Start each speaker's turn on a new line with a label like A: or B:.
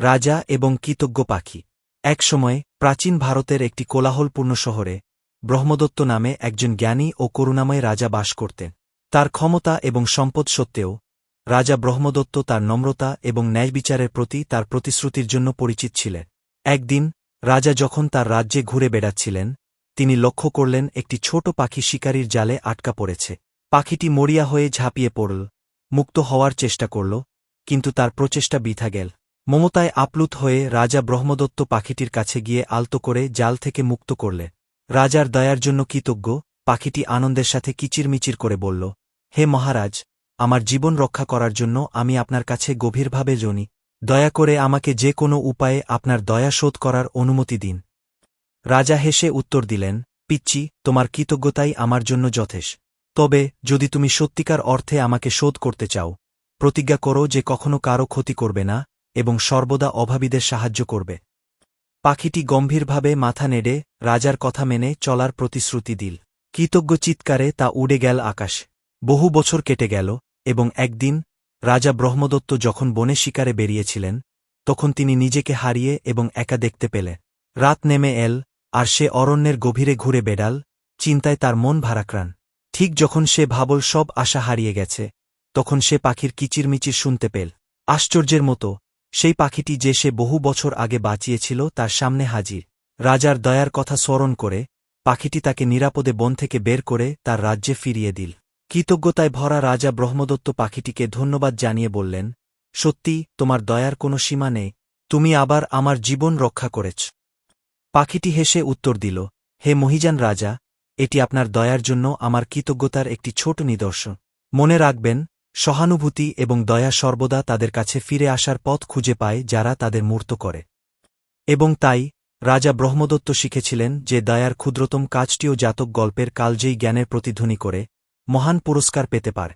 A: রাজা এবং কৃতজ্ঞ পাখি। এক সময়ে প্রাচীন ভারতের একটি কোলাহলপূর্ণ শহরে ব্রহ্মদত্ত নামে একজন জ্ঞানী ও করুণাময় রাজা বাস করতেন। তার ক্ষমতা এবং সম্পদ সত্ত্বেও রাজা ব্রহ্মদত্ত তার নম্রতা এবং ন্যায়বিচারের প্রতি তার প্রতিশ্রুতির জন্য পরিচিত ছিলেন। একদিন রাজা যখন তার রাজ্যে ঘুরে বেড়াচ্ছিলেন, তিনি লক্ষ্য করলেন একটি ছোট পাখি শিকারীর জালে আটকা পড়েছে। পাখিটি মরিয়া হয়ে ঝাঁপিয়ে পড়ল, মুক্ত হওয়ার চেষ্টা করল, কিন্তু তার প্রচেষ্টা বৃথা গেল। মমতায় আপ্লুত হয়ে রাজা ব্রহ্মদত্ত পাখিটির কাছে গিয়ে আলতো করে জাল থেকে মুক্ত করলে। রাজার দয়ার জন্য কৃতজ্ঞ পাখিটি আনন্দের সাথে কিচিরমিচির করে বলল, হে মহারাজ, আমার জীবন রক্ষা করার জন্য আমি আপনার কাছে গভীরভাবে ঋণী। দয়া করে আমাকে যে কোনো উপায়ে আপনার দয়া শোধ করার অনুমতি দিন। রাজা হেসে উত্তর দিলেন, পিচ্চি, তোমার কৃতজ্ঞতাই আমার জন্য যথেষ্ট। তবে যদি তুমি সত্যিকার অর্থে আমাকে শোধ করতে চাও, প্রতিজ্ঞা করো যে কখনো কারো ক্ষতি করবে না এবং সর্বদা অভাবীদের সাহায্য করবে। পাখিটি গম্ভীরভাবে মাথা নেড়ে রাজার কথা মেনে চলার প্রতিশ্রুতি দিল। কৃতজ্ঞ চিৎকারে তা উড়ে গেল আকাশে। বহু বছর কেটে গেল এবং একদিন রাজা ব্রহ্মদত্ত যখন বনে শিকারে বেরিয়েছিলেন, তখন তিনি নিজেকে হারিয়ে এবং একা দেখতে পেলেন। রাত নেমে এল, আর সে অরণ্যের গভীরে ঘুরে বেড়াল, চিন্তায় তার মন ভারাক্রান। ঠিক যখন সে ভাবল সব আশা হারিয়ে গেছে, তখন সে পাখির কিচিরমিচির শুনতে পেল। আশ্চর্যের মতো সেই পাখিটি যে সে বহু বছর আগে বাঁচিয়েছিল তার সামনে হাজির। রাজার দয়ার কথা স্মরণ করে পাখিটি তাকে নিরাপদে বন থেকে বের করে তার রাজ্যে ফিরিয়ে দিল। কৃতজ্ঞতায় ভরা রাজা ব্রহ্মদত্ত পাখিটিকে ধন্যবাদ জানিয়ে বললেন, সত্যি তোমার দয়ার কোনো সীমা নেই, তুমি আবার আমার জীবন রক্ষা করেছ। পাখিটি হেসে উত্তর দিল, হে মহিজান রাজা, এটি আপনার দয়ার জন্য আমার কৃতজ্ঞতার একটি ছোট নিদর্শন। মনে রাখবেন, সহানুভূতি এবং দয়া সর্বদা তাদের কাছে ফিরে আসার পথ খুঁজে পায় যারা তাদের মূর্ত করে। এবং তাই রাজা ব্রহ্মদত্ত শিখেছিলেন যে দয়ার ক্ষুদ্রতম কাজটিও জাতক গল্পের কালজয়ী জ্ঞানের প্রতিধ্বনি করে মহান পুরস্কার পেতে পারে।